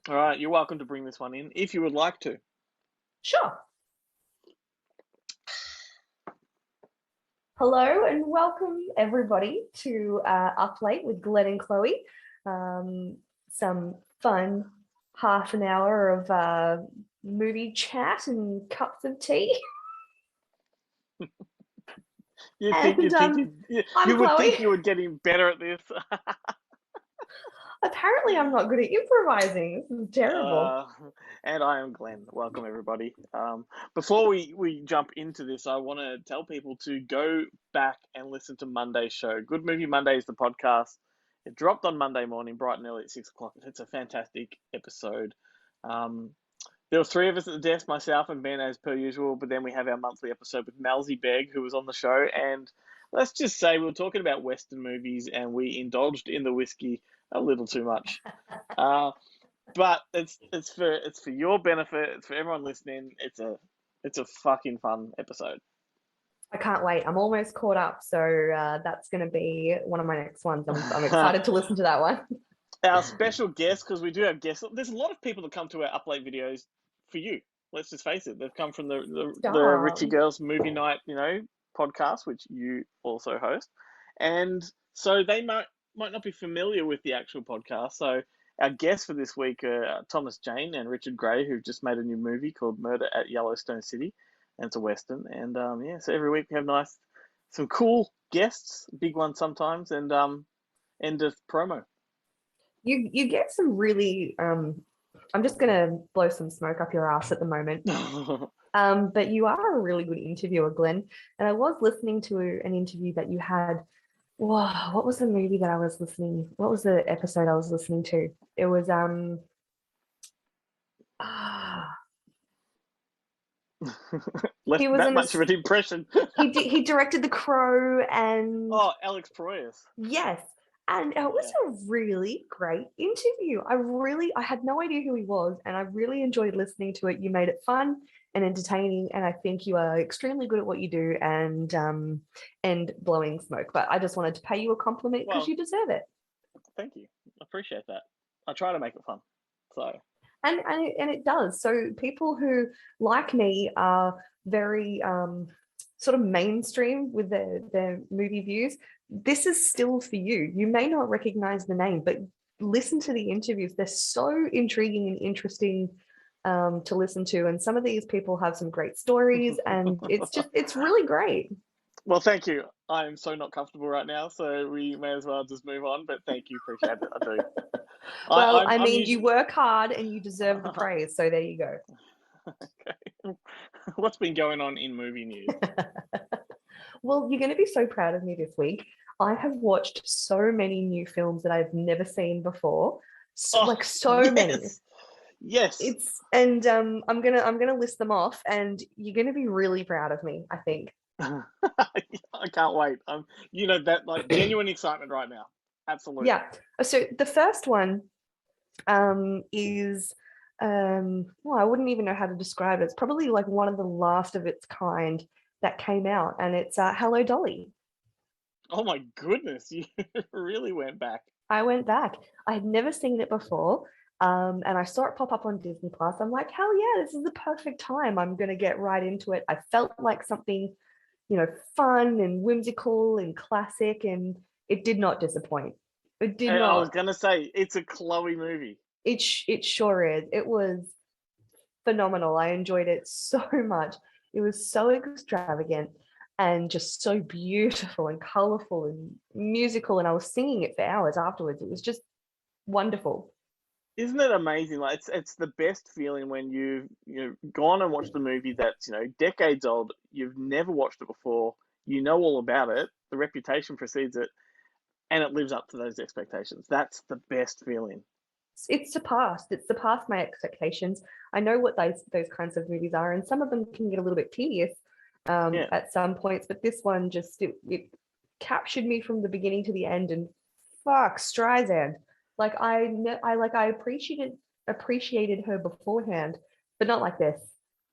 All right, you're welcome to bring this one in if you would like to. Sure. Hello and welcome everybody to Up Late with Glenn and Chloe. Some fun half an hour of movie chat and cups of tea. You think And you think you, I'm you would Chloe. think you were getting better at this. Apparently, I'm not good at improvising. This is terrible. uh, and I am Glenn. Welcome everybody. Before we jump into this, I want to tell people to go back and listen to Monday's show. Good Movie Monday is the podcast. It dropped on Monday morning, bright and early at 6 o'clock. It's a fantastic episode. Um, There were three of us at the desk, myself and Ben, as per usual. But then we have our monthly episode with Malzy Beg, who was on the show. And let's just say we were talking about Western movies, and we indulged in the whiskey a little too much. Uh, but it's for your benefit. It's for everyone listening. It's a fucking fun episode. I can't wait. I'm almost caught up, so that's going to be one of my next ones. I'm excited to listen to that one. Our special guest, because we do have guests. There's a lot of people that come to our upload videos for you. Let's just face it. They've come from the Richie Stop. Girls Movie Night, podcast, which you also host, and so they might not be familiar with the actual podcast. So our guests for this week are Thomas Jane and Richard Gray, who've just made a new movie called Murder at Yellowstone City, and it's a western. And yeah, so every week we have some cool guests, big ones sometimes, and end of promo. You get some really I'm just gonna blow some smoke up your ass at the moment. But you are a really good interviewer, Glenn. And I was listening to an interview that you had. Wow, what was the movie that I was listening? What was the episode I was listening to? It was ah, he Left was that in a much of an impression. he directed The Crow and Oh, Alex Proyas. yes. And it was Yeah. a really great interview. I had no idea who he was, and I really enjoyed listening to it. You made it fun and entertaining, and I think you are extremely good at what you do and blowing smoke. But I just wanted to pay you a compliment because Well, you deserve it. thank you. I appreciate that. I try to make it fun. So, And it does. So people who, like me, are very sort of mainstream with their movie views, this is still for you. You may not recognize the name, but listen to the interviews. They're so intriguing and interesting to listen to. And some of these people have some great stories, and it's really great. well, thank you. I'm so not comfortable right now, so we may as well just move on. But thank you, appreciate it. I do. Well, I I'm mean, you usually work hard and you deserve the praise. So there you go. okay. What's been going on in movie news? Well, you're going to be so proud of me this week. I have watched so many new films that I've never seen before. Oh, Like so many. yes, yes. It's and I'm gonna list them off, and you're gonna be really proud of me, I think. I can't wait. That like genuine excitement right now. Absolutely. Yeah. So the first one is well, I wouldn't even know how to describe it. It's probably like one of the last of its kind that came out, and it's Hello Dolly. Oh my goodness, you really went back. I went back. I had never seen it before. And I saw it pop up on Disney Plus. I'm like, hell yeah, this is the perfect time. I'm going to get right into it. I felt like something, fun and whimsical and classic, and it did not disappoint. It did And I was not. gonna say it's a Chloe movie. It sure is. It was phenomenal. I enjoyed it so much. It was so extravagant and just so beautiful and colorful and musical. And I was singing it for hours afterwards. It was just wonderful. Isn't it amazing? Like it's the best feeling when you've gone and watched the movie that's decades old. You've never watched it before. You know all about it. The reputation precedes it, and it lives up to those expectations. That's the best feeling. It's surpassed my expectations. I know what those kinds of movies are, and some of them can get a little bit tedious Yeah. at some points, but this one just it captured me from the beginning to the end. And fuck Streisand, like I appreciated her beforehand, but not like this.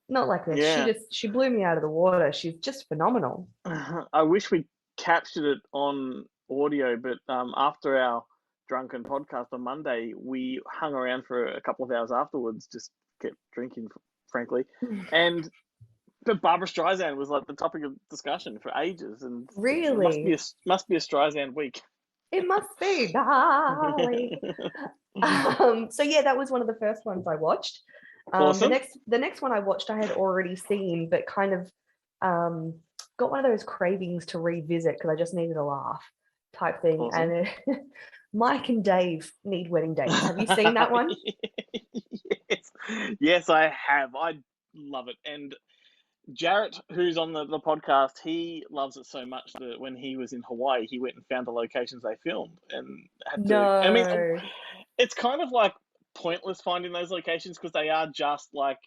Not like this. Yeah. She blew me out of the water. She's just phenomenal. I wish we captured it on audio, but after our drunken podcast on Monday, we hung around for a couple of hours afterwards, just kept drinking, frankly. And but Barbara Streisand was like the topic of discussion for ages, and it Really? must be a Streisand week. It must be, darling. So yeah, that was one of the first ones I watched. Awesome. The next one I watched, I had already seen, but kind of got one of those cravings to revisit because I just needed a laugh type thing. Awesome. And Mike and Dave Need Wedding Dates. Have you seen that one? Yes, yes, I have. I love it. And Jarrett, who's on the podcast, he loves it so much that when he was in Hawaii, he went and found the locations they filmed and had to. I mean, No. it's kind of like pointless finding those locations because they are just like,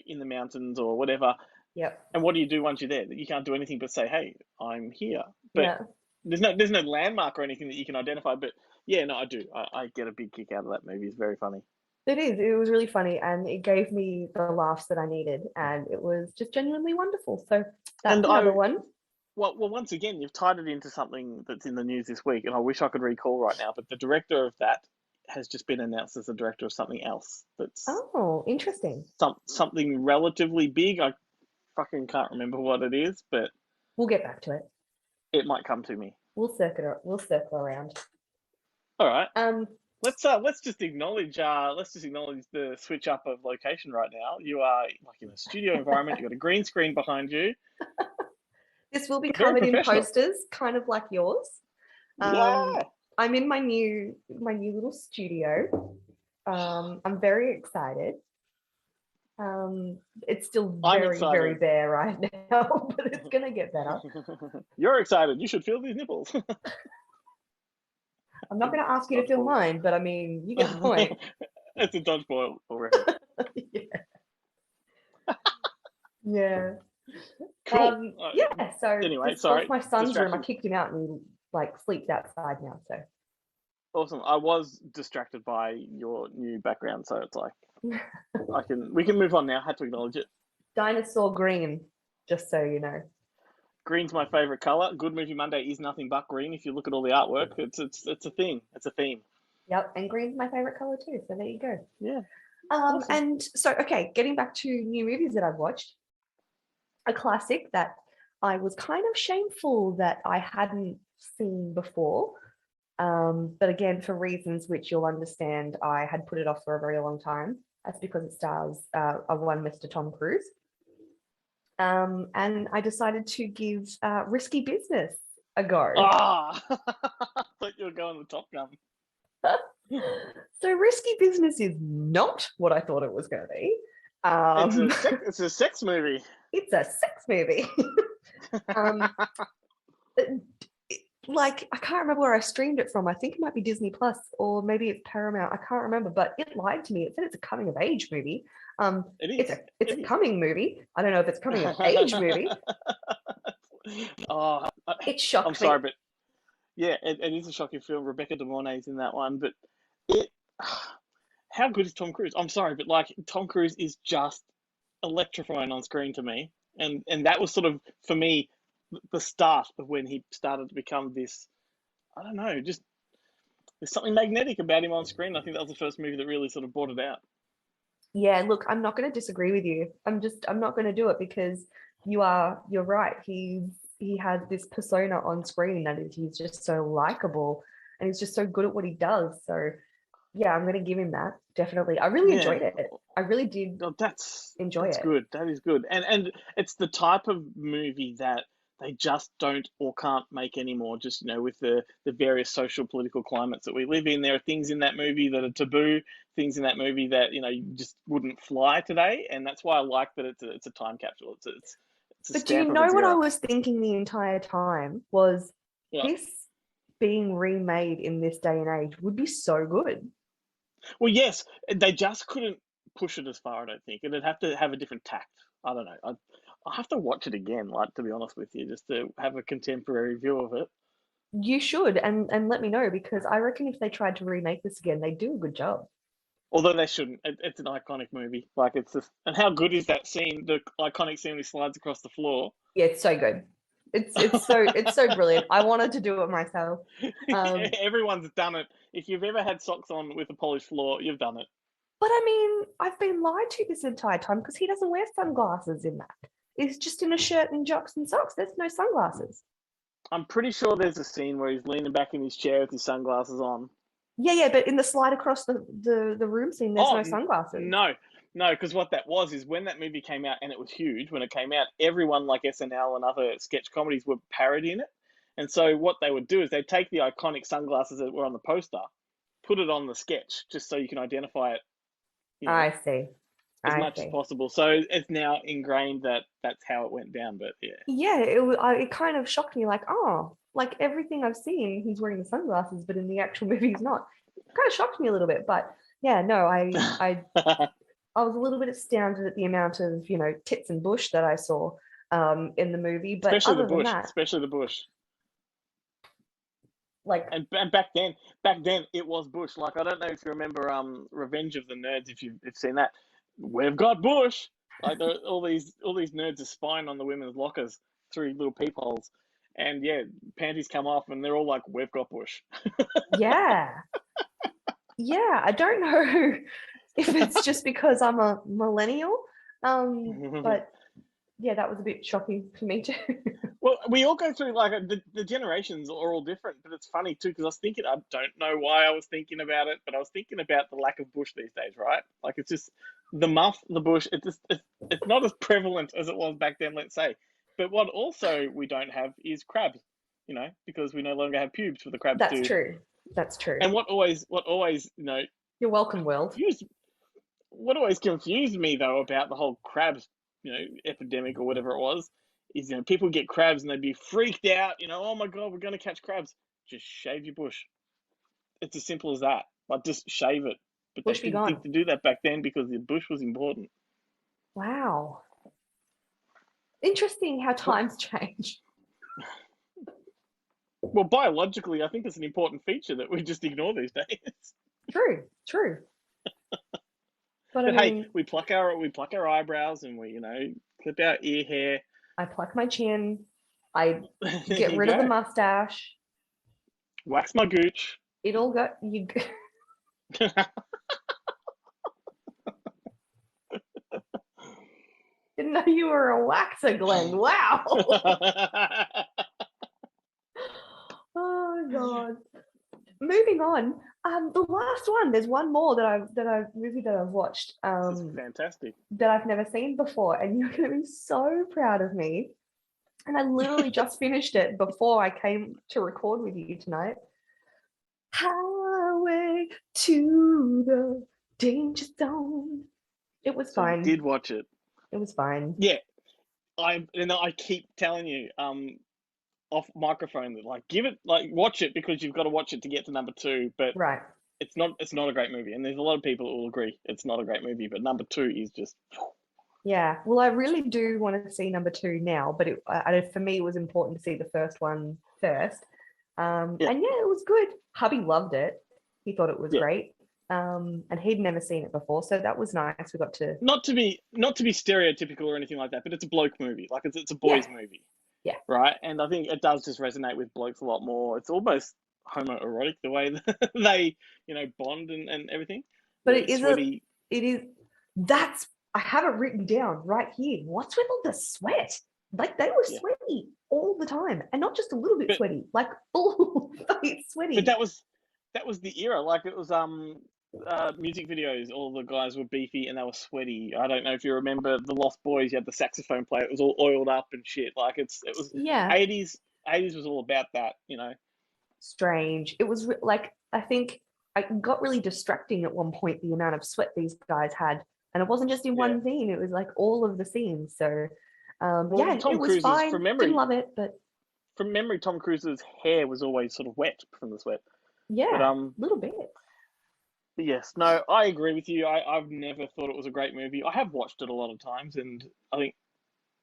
in the mountains or whatever. Yep. And what do you do once you're there? You can't do anything but say, "Hey, I'm here." But Yeah. there's no landmark or anything that you can identify. But yeah, no, I do. I get a big kick out of that movie. It's very funny. It is. It was really funny, and it gave me the laughs that I needed, and it was just genuinely wonderful. So that's And another one. well, once again, you've tied it into something that's in the news this week, and I wish I could recall right now. But the director of that has just been announced as the director of something else. That's Oh, interesting. something relatively big. I fucking can't remember what it is, but We'll get back to it. it might come to me. We'll circle around. All right. Um, Let's just acknowledge the switch up of location right now. You are like in a studio environment. You've got a green screen behind you. this will be Very covered in professional. posters, kind of like yours. Yeah. I'm in my new little studio. I'm very excited. It's still very bare right now, but it's gonna get better. You're excited. You should feel these nipples. I'm not going to ask you to feel mine, but I mean, you get the point. It's a dodgeball already. Yeah. Cool. Yeah. So anyway, this sorry. was my son's room. I kicked him out, and he like sleeps outside now. So awesome. I was distracted by your new background, so it's like we can move on now. Had to acknowledge it. Dinosaur green, just so you know. Green's my favorite color. Good Movie Monday is nothing but green. If you look at all the artwork, it's a thing. It's a theme. Yep, and green's my favorite color too. So there you go. Yeah. Awesome. And so, okay, getting back to new movies that I've watched, a classic that I was kind of shameful that I hadn't seen before. But again, for reasons which you'll understand, I had put it off for a very long time. That's because it stars one Mr. Tom Cruise. And I decided to give Risky Business a go. Ah, I thought you were going with Top Gun. So Risky Business is not what I thought it was going to be. It's a sex movie. It's a sex movie. Like, I can't remember where I streamed it from. I think it might be Disney Plus or maybe it's Paramount. I can't remember, but it lied to me. It said it's a coming of age movie. It's a coming movie. I don't know if it's coming of age movie. Oh, it shocked me. I'm sorry, but yeah, it is a shocking film. Rebecca De Mornay's in that one, but how good is Tom Cruise? I'm sorry, but like Tom Cruise is just electrifying on screen to me, and that was sort of for me the start of when he started to become this. I don't know, just there's something magnetic about him on screen. I think that was the first movie that really sort of brought it out. Yeah, look, I'm not going to disagree with you. I'm not going to do it because you're right. He has this persona on screen that he's just so likable and he's just so good at what he does. So yeah, I'm going to give him that. Definitely. I really enjoyed it. I really did. That's it. Good. That is good. And it's the type of movie that they just don't or can't make anymore. Just, with the various social political climates that we live in, there are things in that movie that are taboo, things in that movie that, you just wouldn't fly today. And that's why I like that it's a time capsule. It's but do you know what I was thinking the entire time was this being remade in this day and age would be so good. Well, yes, they just couldn't push it as far, I don't think. It'd have to have a different tact. I don't know. I'll have to watch it again, like, to be honest with you, just to have a contemporary view of it. You should, and let me know, because I reckon if they tried to remake this again, they'd do a good job. Although they shouldn't. It's an iconic movie. Like, it's just... And how good is that scene, the iconic scene when he slides across the floor? Yeah, it's so good. It's so brilliant. I wanted to do it myself. Everyone's done it. If you've ever had socks on with a polished floor, you've done it. But I mean, I've been lied to this entire time because he doesn't wear sunglasses in that. He's just in a shirt and jocks and socks. There's no sunglasses. I'm pretty sure there's a scene where he's leaning back in his chair with his sunglasses on. Yeah, but in the slide across the room scene, there's no sunglasses. No, because what that was is when that movie came out, and it was huge when it came out, everyone like SNL and other sketch comedies were parodying it. And so what they would do is they'd take the iconic sunglasses that were on the poster, put it on the sketch, just so you can identify it, I see. as much as possible. So it's now ingrained that that's how it went down. But yeah. Yeah, it kind of shocked me, like, oh, like everything I've seen, he's wearing the sunglasses, but in the actual movie, he's not. It kind of shocked me a little bit, but yeah, no, I was a little bit astounded at the amount of tits and bush that I saw in the movie. But especially other than that, especially the bush. Like, and back then it was bush. Like, I don't know if you remember Revenge of the Nerds, if you've seen that. We've got bush. Like, all these nerds are spying on the women's lockers through little peepholes, and yeah, panties come off, and they're all like, "We've got bush." yeah, I don't know if it's just because I'm a millennial, but yeah, that was a bit shocking for me too. Well, we all go through, like, the generations are all different, but it's funny too, because I don't know why I was thinking about it, but I was thinking about the lack of bush these days, right? Like, it's just the muff, the bush. It's not as prevalent as it was back then, let's say. But what also we don't have is crabs, because we no longer have pubes for the crabs. That's true. That's true. And what always, you're welcome, world. What always confused me though about the whole crabs, epidemic or whatever it was, is people get crabs and they'd be freaked out. Oh my god, we're going to catch crabs. Just shave your bush. It's as simple as that. Like, just shave it. But bush they didn't think to do that back then because the bush was important. Wow. Interesting how times change. Well, biologically, I think it's an important feature that we just ignore these days. True. But I mean, hey, we pluck our eyebrows and we, clip our ear hair. I pluck my chin. I get rid of the mustache. Wax my gooch. It all got you. Didn't know you were a waxer, Glenn. Wow. Oh god. Moving on. The last one. There's one more movie that I've watched. This is fantastic. That I've never seen before, and you're going to be so proud of me. And I literally just finished it before I came to record with you tonight. Highway to the Danger Zone. It was fine. I did watch it. It was fine. Yeah, I keep telling you, off microphone, that watch it, because you've got to watch it to get to number 2. But right, it's not a great movie, and there's a lot of people who will agree it's not a great movie. But number 2 is just. Yeah, well, I really do want to see number 2 now, but for me, it was important to see the first one first. And yeah, it was good. Hubby loved it. He thought it was great. And he'd never seen it before, so that was nice. We got to not to be stereotypical or anything like that, but it's a bloke movie. Like, it's a boys movie. Yeah. Right, and I think it does just resonate with blokes a lot more. It's almost homoerotic the way that they, bond and everything. But it is. That's. I have it written down right here. What's with all the sweat? Like, they were sweaty all the time, and not just a little bit sweaty, like full sweaty. But that was the era. Like, it was music videos. All the guys were beefy and they were sweaty. I don't know if you remember the Lost Boys. You had the saxophone player. It was all oiled up and shit. Like, it was 80s. 80s was all about that. Strange. It was like, I think it got really distracting at one point, the amount of sweat these guys had. And it wasn't just in one scene, it was like all of the scenes. So, Tom it was fine. From memory, didn't love it, but from memory, Tom Cruise's hair was always sort of wet from the sweat. Yeah, but, a little bit. Yes, no, I agree with you. I've never thought it was a great movie. I have watched it a lot of times, and I think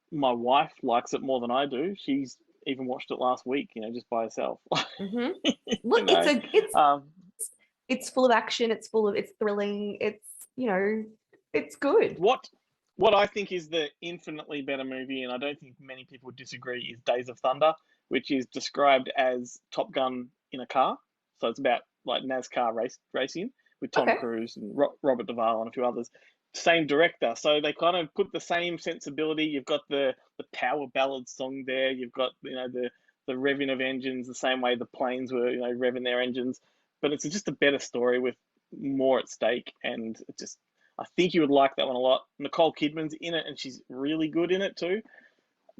my wife likes it more than I do. She's even watched it last week, just by herself. Mm-hmm. Look, it's full of action. It's thrilling. It's it's good. What what I think is the infinitely better movie, and I don't think many people disagree, is Days of Thunder, which is described as Top Gun in a car. So it's about like NASCAR racing with Tom Okay. Cruise and Robert Duvall and a few others. Same director, so they kind of put the same sensibility. You've got the power ballad song there. You've got the revving of engines the same way the planes were revving their engines, but it's just a better story with more at stake, and it just I think you would like that one a lot. Nicole Kidman's in it, and she's really good in it too.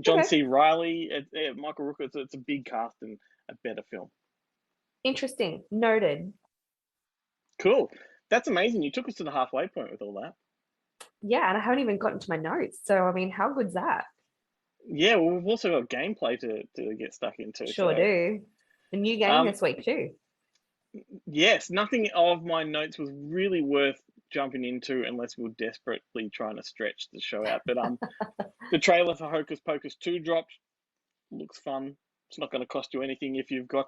John Okay. C. Riley, Michael Rooker. It's a big cast and a better film. Interesting. Noted. Cool. That's amazing. You took us to the halfway point with all that. Yeah, and I haven't even gotten to my notes. So I mean, how good's that? Yeah, well, we've also got gameplay to get stuck into. Sure So, do. A new game um, this week too. yes, nothing of my notes was really worth jumping into unless we were desperately trying to stretch the show out. But the trailer for Hocus Pocus 2 dropped. Looks fun. It's not going to cost you anything if you've got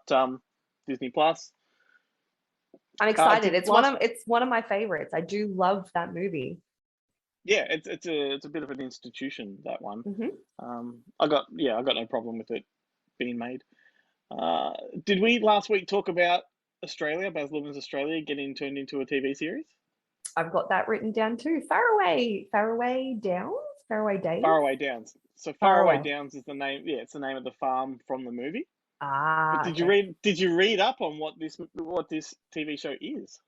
Disney Plus. I'm excited. Did last it's one of my favorites. I do love that movie. Yeah, it's a bit of an institution, that one. Hmm. I got no problem with it being made. Did we last week talk about Australia, Baz Luhrmann's Australia, getting turned into a TV series? I've got that written down too. Faraway Downs, Faraway Days, Faraway Downs. So Faraway Faraway. Downs is the name. Yeah, it's the name of the farm from the movie. But Ah, okay. did you read up on what this TV show is?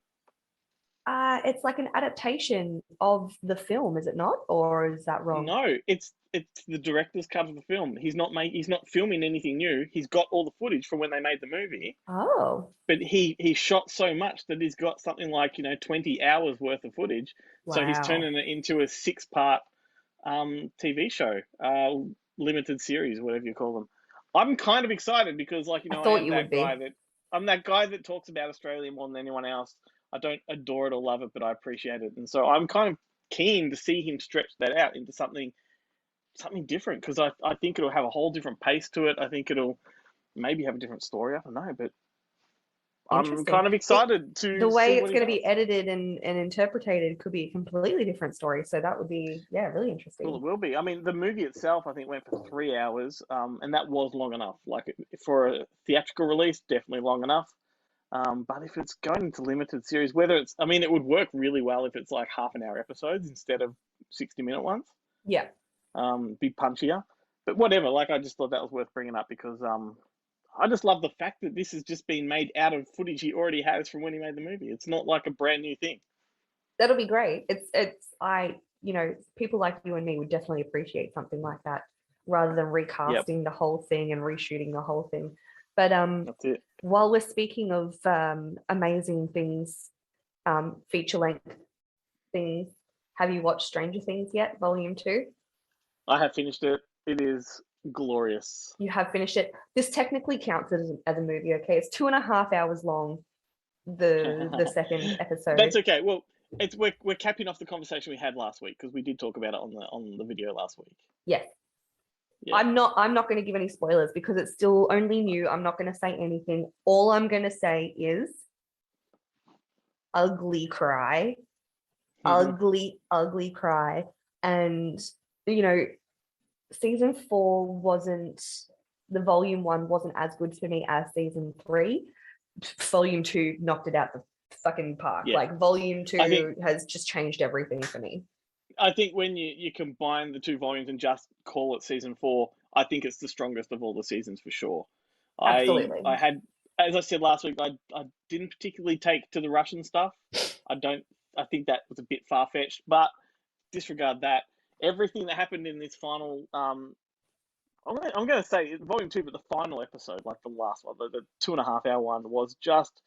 It's like an adaptation of the film, is it not? Or is that wrong? No, it's the director's cut of the film. He's not filming anything new. He's got all the footage from when they made the movie, Oh, but he shot so much that he's got something like 20 hours worth of footage. So he's wow. turning it into a 6-part TV show, limited series, whatever you call them. I'm kind of excited because I I thought am you would that guy be. that talks about Australia more than anyone else. I don't adore it or love it, but I appreciate it, and so I'm kind of keen to see him stretch that out into something different because I think it'll have a whole different pace to it. I think it'll maybe have a different story. I don't know, but I'm Interesting. kind of It excited The to see way it's what he going to be does. edited and interpreted could be a completely different story. So that would be, yeah, really Well, it interesting. will be. I mean, the movie itself, I think, went for 3 hours, and that was long enough. Like for a theatrical release, definitely long enough. But if it's going into limited series, I mean, it would work really well if it's like half an hour episodes instead of 60-minute ones. Yeah. Be punchier. But whatever. Like, I just thought that was worth bringing up because I just love the fact that this has just been made out of footage he already has from when he made the movie. It's not like a brand new thing. That'll be great. People like you and me would definitely appreciate something like that rather than Yep, recasting the whole thing and reshooting the whole thing. But that's it. while we're speaking of amazing things, feature length things, have you watched Stranger Things yet, Volume 2? I have finished it. It is glorious. You have finished it. This technically counts as a movie, okay? It's 2.5 hours long, the second episode. That's okay. Well, we're capping off the conversation we had last week because we did talk about it on the video last week. Yes. Yeah. I'm not going to give any spoilers because it's still only new. I'm not going to say anything. All I'm going to say is ugly cry, ugly cry. And you know, season 4 wasn't the volume 1 wasn't as good for me as season 3. Volume 2 knocked it out the fucking park. Yeah. Like volume I think 2 has just changed everything for me. I think when you combine the two volumes and just call it season 4, I think it's the strongest of all the seasons for sure. Absolutely. I had, as I said last week, I didn't particularly take to the Russian stuff. I don't. I think that was a bit far fetched, but disregard that. Everything that happened in this final, I'm gonna say volume 2, but the final episode, like the last one, the 2.5 hour one, was just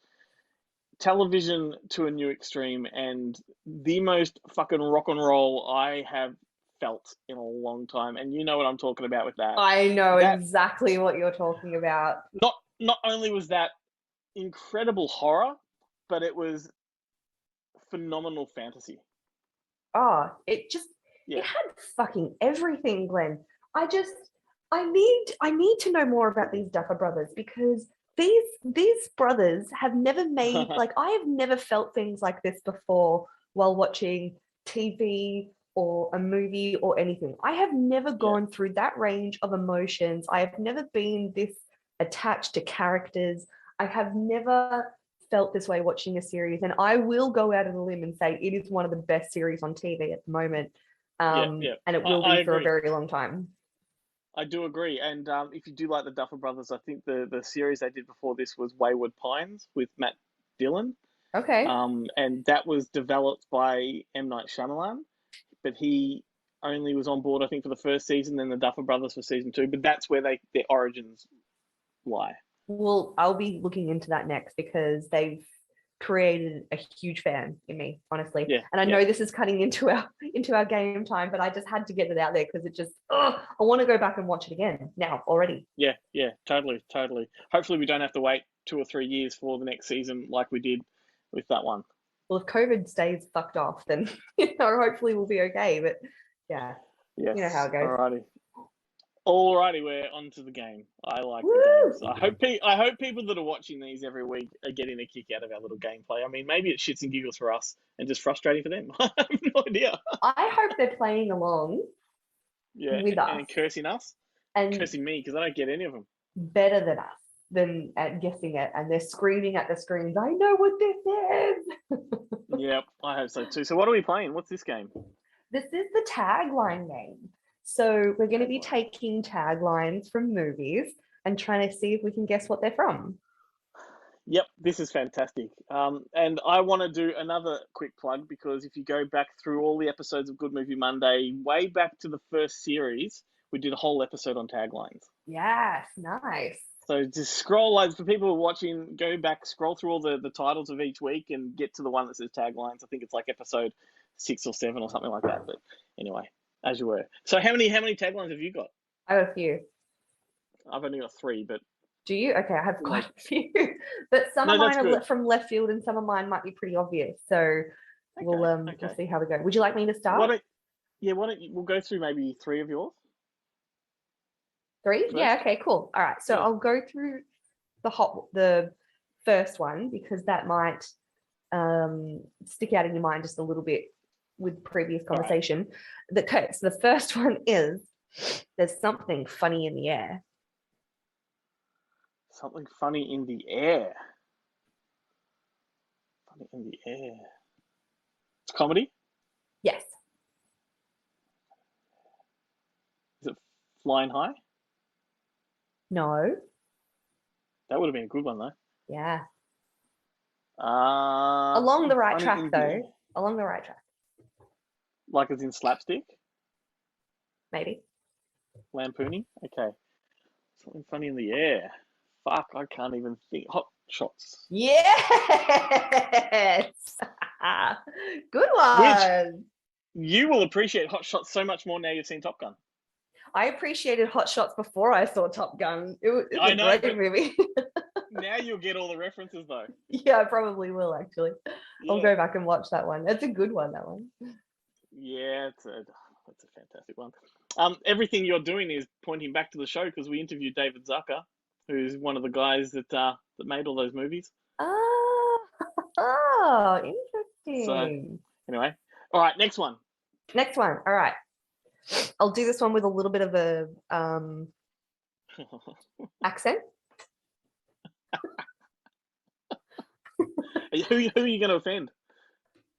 television to a new extreme and the most fucking rock and roll I have felt in a long time. And you know what I'm talking about with that. I know That exactly what you're talking about. not only was that incredible horror, but it was phenomenal fantasy. Oh, Yeah. it had fucking everything, Glenn. I just I need to know more about these Duffer brothers because these brothers have never made, like, I have never felt things like this before while watching TV or a movie or anything. I have never gone through that range of emotions. I have never been this attached to characters. I have never felt this way watching a series. And I will go out on a limb and say it is one of the best series on TV at the moment. And it will be for a very long time. I do agree. And if you do like the Duffer Brothers, I think the series they did before this was Wayward Pines with Matt Dillon. Okay. And that was developed by M. Night Shyamalan, but he only was on board, I think, for the first season, then the Duffer Brothers for season 2. But that's where their origins lie. Well, I'll be looking into that next because they've created a huge fan in me, honestly. And I know this is cutting into our game time, but I just had to get it out there because it just I want to go back and watch it again now already. Yeah, totally. Hopefully we don't have to wait 2 or 3 years for the next season like we did with that one. Well, if COVID stays fucked off, then hopefully we'll be okay. But yes. You know how it goes. Alrighty, we're on to the game. I like the games. I hope people that are watching these every week are getting a kick out of our little gameplay. I mean, maybe it's shits and giggles for us and just frustrating for them. I have no idea. I hope they're playing along with us. And cursing us. And cursing me because I don't get any of them. Better than us than at guessing it. And they're screaming at the screens, I know what this is. Yep, I hope so too. So what are we playing? What's this game? This is the tagline game. So we're going to be taking taglines from movies and trying to see if we can guess what they're from. Yep, this is fantastic. And I want to do another quick plug because if you go back through all the episodes of Good Movie Monday, way back to the first series, we did a whole episode on taglines. Yes, nice. So just scroll, for people who are watching, go back, scroll through all the titles of each week and get to the one that says taglines. I think it's like episode 6 or 7 or something like that. But anyway, as you were. So how many taglines have you got? I have a few. I've only got 3, but... Do you? Okay, I have quite a few. But some of mine are from left field and some of mine might be pretty obvious. So we'll see how we go. Would you like me to start? Why don't you, we'll go through maybe 3 of yours? 3? First? Yeah, okay, cool. All right. So I'll go through the first one because that might stick out in your mind just a little bit with previous conversation. Right. So the first one is there's something funny in the air. Something funny in the air. Funny in the air. It's comedy? Yes. Is it Flying High? No. That would have been a good one, though. Yeah. Along the right track, though. Along the right track. Like as in slapstick? Maybe. Lampooning? Okay. Something funny in the air. Fuck, I can't even think. Hot Shots. Yes! Good one. Which you will appreciate Hot Shots so much more now you've seen Top Gun. I appreciated Hot Shots before I saw Top Gun. It was a great movie. Now you'll get all the references, though. Yeah, I probably will, actually. Yeah. I'll go back and watch that one. It's a good one, that one. Yeah, it's a fantastic one. Everything you're doing is pointing back to the show because we interviewed David Zucker, who's one of the guys that made all those movies. Oh, interesting. So, anyway. All right, next one. All right. I'll do this one with a little bit of a accent. Who are you going to offend?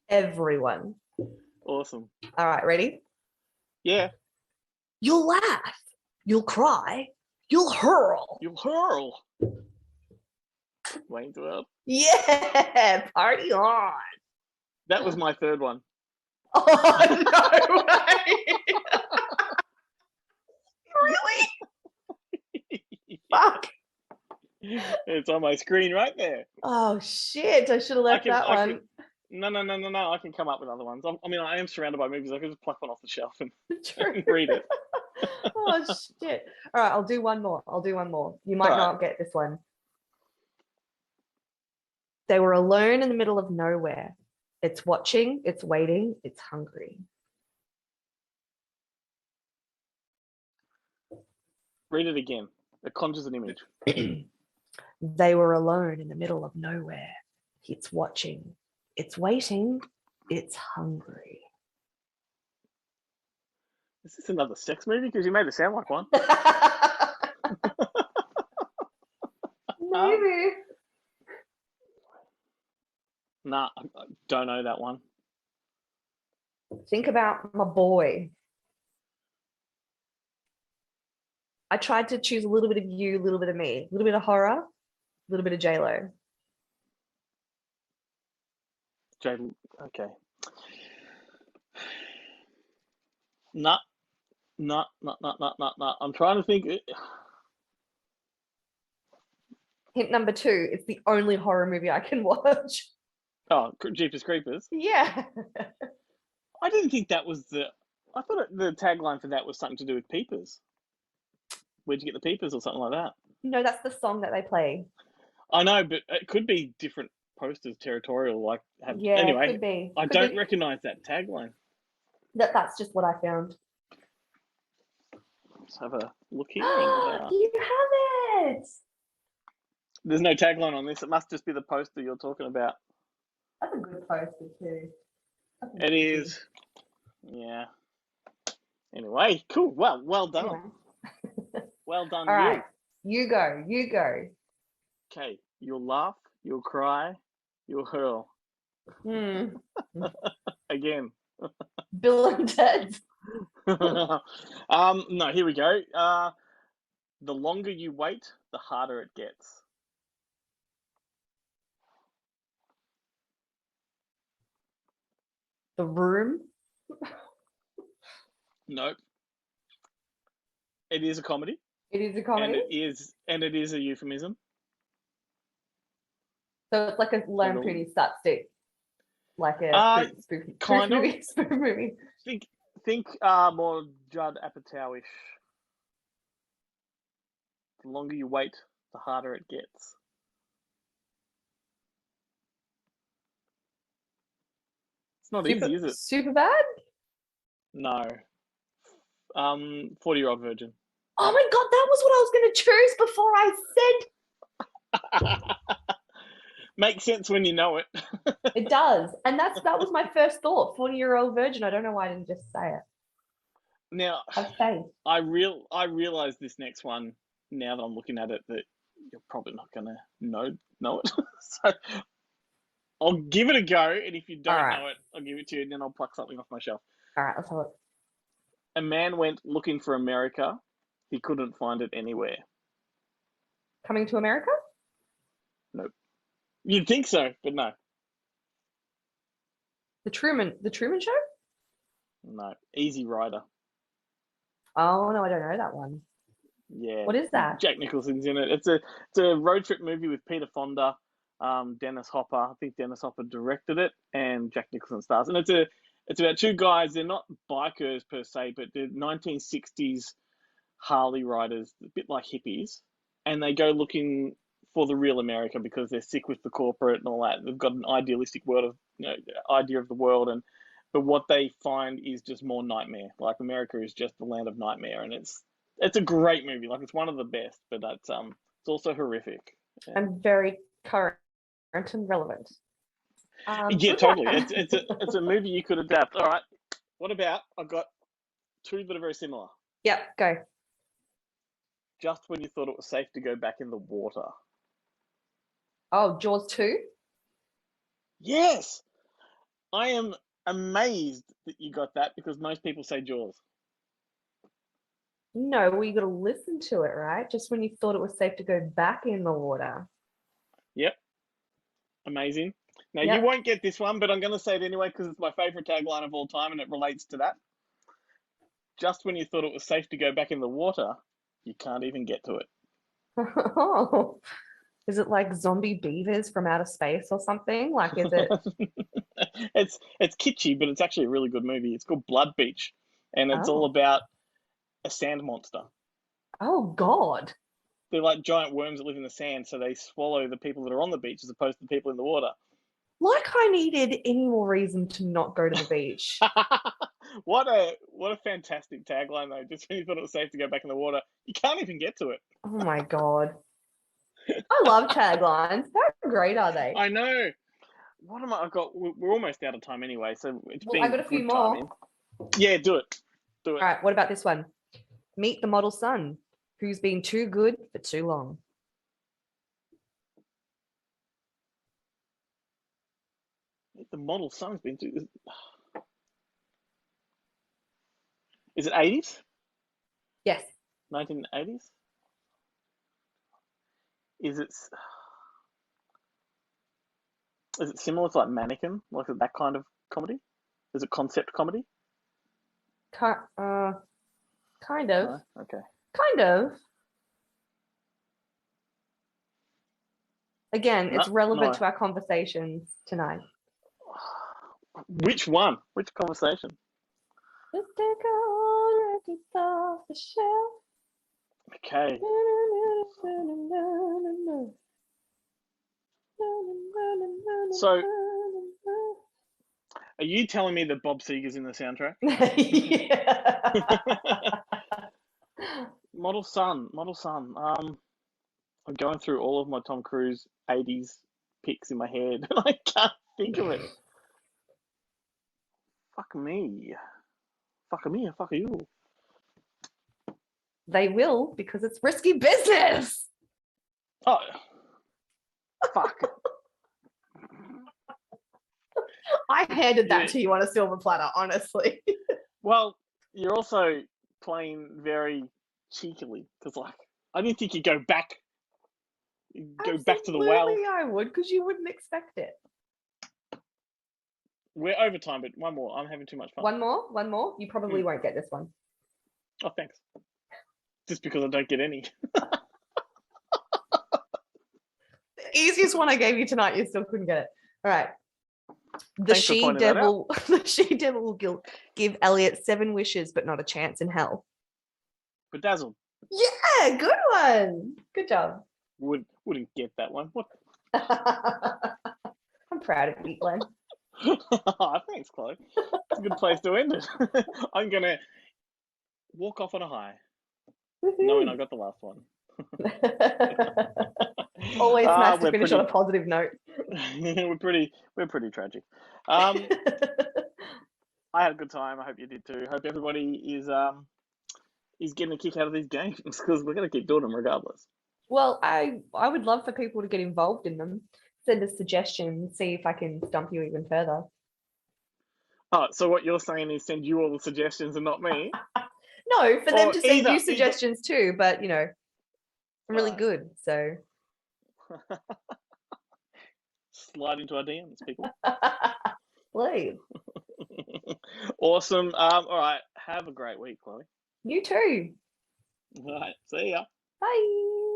Everyone. Awesome. All right, ready? Yeah. You'll laugh. You'll cry. You'll hurl. Wayne's World. Yeah, party on. That was my third one. Oh, no way. Really? Fuck. It's on my screen right there. Oh, shit. I should have left that one. No. I can come up with other ones. I am surrounded by movies. I can just pluck one off the shelf and read it. Oh, shit. All right, I'll do one more. You might not get this one. They were alone in the middle of nowhere. It's watching, it's waiting, it's hungry. Read it again. It conjures an image. They were alone in the middle of nowhere. It's watching, it's waiting, it's hungry. Is this another sex movie? Because you made it sound like one. Um, Maybe. nah, I don't know that one. Think about my boy. I tried to choose a little bit of you, a little bit of me, a little bit of horror, a little bit of J-Lo. Jade, okay. Nah, nah. I'm trying to think. Hint number 2, it's the only horror movie I can watch. Oh, Jeepers Creepers. Yeah. I didn't think that was the. I thought the tagline for that was something to do with peepers. Where'd you get the peepers or something like that? No, that's the song that they play. I know, but it could be different posters, territorial. Yeah, Anyway, could be. I Could don't be. recognize that tagline. That's just what I found. Let's have a look here. And You have it. there's no tagline on this. It must just be the poster you're talking about. That's a good poster too. It is. Yeah. Anyway, cool. Well done. Anyway. Well done, All you. right. You go. You go. Okay, you'll laugh, you'll cry, you'll hurl. Again. Bill and Ted. No, here we go. The longer you wait, the harder it gets. The Room. Nope. It is a comedy. It is a comedy. And it is a euphemism. So it's like a lampoony slapstick, like a spoof kind of movie. Spoof movie. Think more Judd Apatow-ish. The longer you wait, the harder it gets. It's not easy, is it? Super bad? No. 40-Year-Old Virgin. Oh my god, that was what I was going to choose before I said. Makes sense when you know it. It does, and that was my first thought. 40-Year-Old Virgin. I don't know why I didn't just say it. Now, Have faith. I realize this next one now that I'm looking at it that you're probably not gonna know it. So I'll give it a go, and if you don't know it, I'll give it to you, and then I'll pluck something off my shelf. All right, let's have it. A man went looking for America. He couldn't find it anywhere. Coming to America? Nope. You'd think so, but no. The Truman Show? No. Easy Rider. Oh no, I don't know that one. Yeah. What is that? Jack Nicholson's in it. It's a road trip movie with Peter Fonda, Dennis Hopper. I think Dennis Hopper directed it, and Jack Nicholson stars. And it's about two guys. They're not bikers per se, but they're 1960s Harley riders, a bit like hippies, and they go looking for the real America because they're sick with the corporate and all that. They've got an idealistic idea of the world, but what they find is just more nightmare. Like America is just the land of nightmare, and it's a great movie. Like it's one of the best, but it's also horrific. Yeah. And very current and relevant. Yeah, totally. It's a movie you could adapt. All right. What about I've got two that are very similar. Yep, go. Just when you thought it was safe to go back in the water. Oh, Jaws 2? Yes. I am amazed that you got that because most people say Jaws. No, well, you got to listen to it, right? Just when you thought it was safe to go back in the water. Yep. Amazing. Now, you won't get this one, but I'm going to say it anyway because it's my favourite tagline of all time and it relates to that. Just when you thought it was safe to go back in the water, you can't even get to it. Oh, is it like zombie beavers from outer space or something? Like, is it? It's kitschy, but it's actually a really good movie. It's called Blood Beach, and it's all about a sand monster. Oh God! They're like giant worms that live in the sand, so they swallow the people that are on the beach as opposed to the people in the water. Like I needed any more reason to not go to the beach. What a fantastic tagline though. Just when you thought it was safe to go back in the water, you can't even get to it. Oh my God. I love taglines. How great are they? I know. What am I? I've got. We're almost out of time anyway, so it's been. I got a few more. Timing. Yeah, do it. Do it. All right, what about this one? Meet the model son who's been too good for too long. The model son's been too. Is it 80s? Yes. 1980s? Is it similar to like Mannequin? Like that kind of comedy? Is it concept comedy? Kind of. No? Okay. Kind of. Again, No, it's relevant no. to our conversations tonight. Which one? Which conversation? Just take all records off the shelf. Okay. So, are you telling me that Bob Seger's in the soundtrack? Model Son. I'm going through all of my Tom Cruise 80s picks in my head. I can't think of it. Fuck me. Fuck me, fuck you. They will, because it's risky business. Oh. Fuck. I handed that to you on a silver platter, honestly. Well, you're also playing very cheekily, because like I didn't think you'd go back to the well. Absolutely, I would, because you wouldn't expect it. We're over time, but one more. I'm having too much fun. One more. You probably won't get this one. Oh, thanks. Just because I don't get any. The easiest one I gave you tonight, you still couldn't get it. All right. The Thanks for she pointing that devil. The she devil will give Elliot 7 wishes, but not a chance in hell. Bedazzled. Yeah, good one. Good job. Wouldn't get that one. What? I'm proud of you, Glenn. Thanks, Chloe. It's a good place to end it. I'm gonna walk off on a high, knowing I got the last one. Always nice to finish on a positive note. we're pretty tragic. I had a good time. I hope you did too. Hope everybody is getting a kick out of these games, because we're gonna keep doing them regardless. Well, I would love for people to get involved in them. Send us suggestions, see if I can stump you even further. Oh, so what you're saying is send you all the suggestions and not me? No, for them to send you suggestions too, but you know, I'm really good, so slide into our DMs, people. Please. Awesome. All right. Have a great week, Chloe. You too. All right. See ya. Bye.